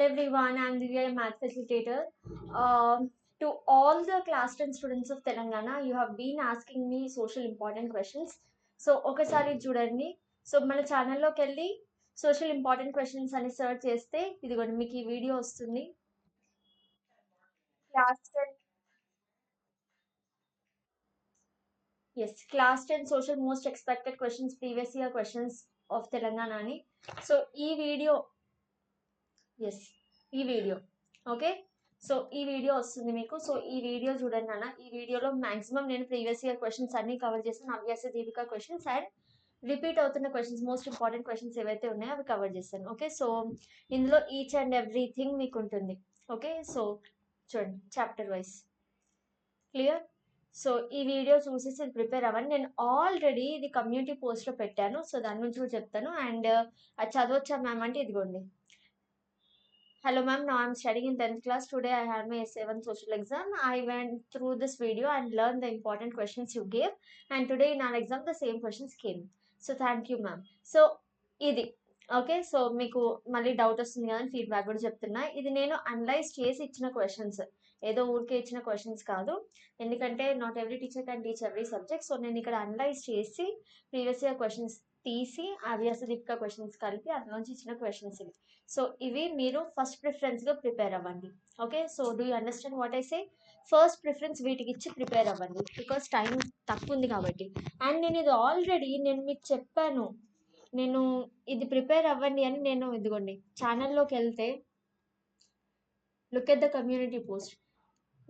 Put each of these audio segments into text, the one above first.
Hello everyone, I'm Divya, a math facilitator. To all the class 10 students of Telangana, you have been asking me social important questions. So, ఒకసారి చూడండి. So మన ఛానల్లోకి వెళ్ళి social important questions అని search చేస్తే ఇదిగోండి మీకు ఈ వీడియో వస్తుంది. Class 10 class 10 social most expected questions previous year questions of Telangana అని. సో ఈ వీడియో ఈ వీడియో ఓకే. సో ఈ వీడియో వస్తుంది మీకు. సో ఈ వీడియో చూడండి అన్న. ఈ వీడియోలో మాక్సిమం నేను ప్రీవియస్ ఇయర్ క్వశ్చన్స్ అన్ని కవర్ చేస్తాను. అభ్యాస దీపిక క్వశ్చన్స్ అండ్ రిపీట్ అవుతున్న క్వశ్చన్స్, మోస్ట్ ఇంపార్టెంట్ క్వశ్చన్స్ ఏవైతే ఉన్నాయో అవి కవర్ చేస్తాను. ఓకే, సో ఇందులో ఈచ్ అండ్ ఎవ్రీథింగ్ మీకు ఉంటుంది. ఓకే, సో చూడండి చాప్టర్ వైజ్ క్లియర్. సో ఈ వీడియో చూసేసి ప్రిపేర్ అవ్వండి. నేను ఆల్రెడీ ఇది కమ్యూనిటీ పోస్ట్లో పెట్టాను. సో దాని నుంచి కూడా చెప్తాను. అండ్ అది చదవచ్చా మ్యామ్ అంటే ఇదిగోండి. Hello ma'am, now I'm studying in 10th class. Today I had my S7 social exam. I went through this video and learned the important questions you gave. And today in our exam the same questions came. So thank you ma'am. So ఇది okay. So మీకు మళ్ళీ doubt వస్తుంది కదా అని feedback కూడా చెప్తున్నా. ఇది నేను అనలైజ్ చేసి ఇచ్చిన క్వశ్చన్స్, ఏదో ఊరికే ఇచ్చిన క్వశ్చన్స్ కాదు. ఎందుకంటే not every teacher can teach every subject. So నేను ఇక్కడ అనలైజ్ చేసి ప్రీవియస్ ఇయర్ క్వశ్చన్స్ తీసి అభ్యాస దీపిక క్వశ్చన్స్ కలిపి అందులోంచి ఇచ్చిన క్వశ్చన్స్ ఇవి. సో ఇవి మీరు ఫస్ట్ ప్రిఫరెన్స్గా ప్రిపేర్ అవ్వండి. Okay, so do you understand what I say? First preference వీటికి ఇచ్చి ప్రిపేర్ అవ్వండి బికాస్ టైం తక్కువ ఉంది కాబట్టి. అండ్ నేను ఇది ఆల్రెడీ మీకు చెప్పాను, నేను ఇది ప్రిపేర్ అవ్వండి అని. నేను ఇదిగోండి ఛానల్లోకి వెళ్తే look at the community post.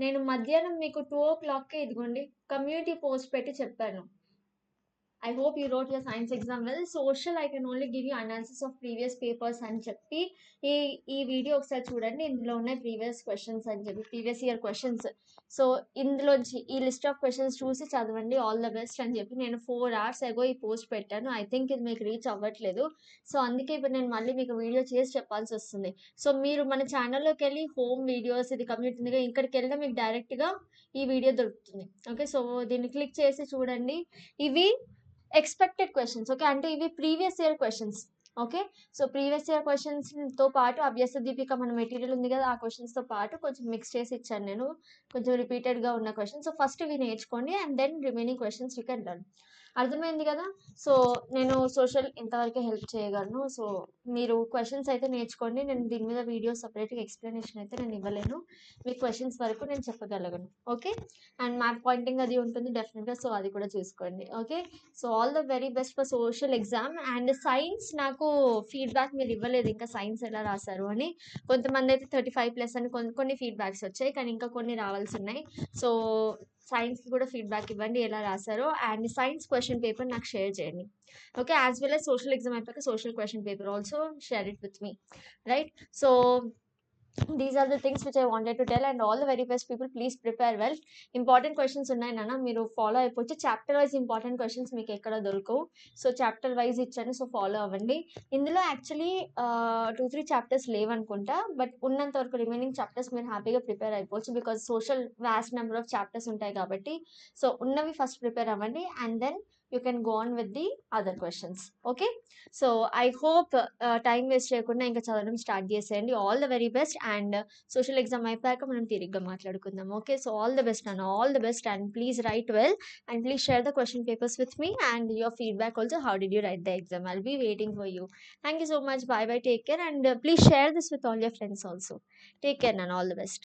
నేను మధ్యాహ్నం మీకు 2 o'clockకే ఇదిగోండి కమ్యూనిటీ పోస్ట్ పెట్టి చెప్పాను. I hope you wrote your science exam well. Social, I can only give you analysis of previous papers అని చెప్పి ఈ వీడియో ఒకసారి చూడండి. ఇందులో ఉన్నాయి ప్రీవియస్ క్వశ్చన్స్ అని చెప్పి, ప్రీవియస్ ఇయర్ క్వశ్చన్స్. సో ఇందులోంచి ఈ లిస్ట్ ఆఫ్ క్వశ్చన్స్ చూసి చదవండి. ఆల్ ద బెస్ట్ అని చెప్పి నేను 4 hours ago ఈ పోస్ట్ పెట్టాను. ఐ థింక్ ఇది మీకు రీచ్ అవ్వట్లేదు. సో అందుకే ఇప్పుడు నేను మళ్ళీ మీకు వీడియో చేసి చెప్పాల్సి వస్తుంది. సో మీరు మన ఛానల్లోకి వెళ్ళి హోమ్ వీడియోస్, ఇది కమ్యూనిటీ ఉంది, ఇక్కడికి వెళ్తే మీకు డైరెక్ట్గా ఈ వీడియో దొరుకుతుంది. ఓకే, సో దీన్ని క్లిక్ చేసి చూడండి. ఇవి ఎక్స్పెక్టెడ్ క్వశ్చన్స్. ఓకే, అంటే ఇవి previous year questions. Okay, so previous year క్వశ్చన్స్తో పాటు అభ్యాస దీపిక మన మెటీరియల్ ఉంది కదా, ఆ క్వశ్చన్స్తో పాటు కొంచెం మిక్స్ చేసి ఇచ్చాను నేను, కొంచెం రిపీటెడ్గా ఉన్న క్వశ్చన్స్. సో ఫస్ట్ ఇవి నేర్చుకోండి and then remaining questions you can learn. అర్థమైంది కదా? సో నేను సోషల్ ఇంతవరకే హెల్ప్ చేయగలను. సో మీరు క్వశ్చన్స్ అయితే నేర్చుకోండి. నేను దీని మీద వీడియో సపరేట్గా ఎక్స్ప్లెనేషన్ అయితే నేను ఇవ్వలేను. మీ క్వశ్చన్స్ వరకు నేను చెప్పగలను. ఓకే, అండ్ మ్యాప్ పాయింటింగ్ అది ఉంటుంది డెఫినెట్గా. సో అది కూడా చూసుకోండి. Okay, so all the very best for social exam. And science నాకు ఫీడ్బ్యాక్ మీరు ఇవ్వలేదు ఇంకా సైన్స్ ఎలా రాశారు అని. కొంతమంది అయితే 35+ అని కొన్ని ఫీడ్బ్యాక్స్ వచ్చాయి, కానీ ఇంకా కొన్ని రావాల్సి ఉన్నాయి. సో సైన్స్కి కూడా ఫీడ్బ్యాక్ ఇవ్వండి ఎలా రాశారో. అండ్ సైన్స్ క్వశ్చన్ పేపర్ నాకు షేర్ చేయండి. Okay, as well as social exam అయిపోయాక social question paper also share it with me, right? So these are the things which I wanted to tell, and all the very best people, please prepare well. Important questions ఉన్నాయి నాన్న, మీరు follow అయిపోవచ్చు. Chapter wise important questions మీకు ఎక్కడ దొరకవు. So chapter wise ఇచ్చాను, so follow అవ్వండి. ఇందులో యాక్చువల్లీ 2-3 చాప్టర్స్ లేవనుకుంటా, బట్ ఉన్నంత వరకు రిమైనింగ్ చాప్టర్స్ మీరు హ్యాపీగా ప్రిపేర్ అయిపోవచ్చు because social vast number of chapters ఉంటాయి కాబట్టి. సో ఉన్నవి ఫస్ట్ ప్రిపేర్ అవ్వండి and then you can go on with the other questions. Okay, so I hope time waste చేయకుండా ఇంకా చదవడం స్టార్ట్ చేసేయండి. All the very best. And social exam అయిపోయాక మనం తిరిగ్గా మాట్లాడుకుందాం. Okay, so all the best అన్న, all the best. And please write well and please share the question papers with me and your feedback also. How did you write the exam? I'll be waiting for you. Thank you so much. Bye bye, take care, and please share this with all your friends also. Take care and all the best.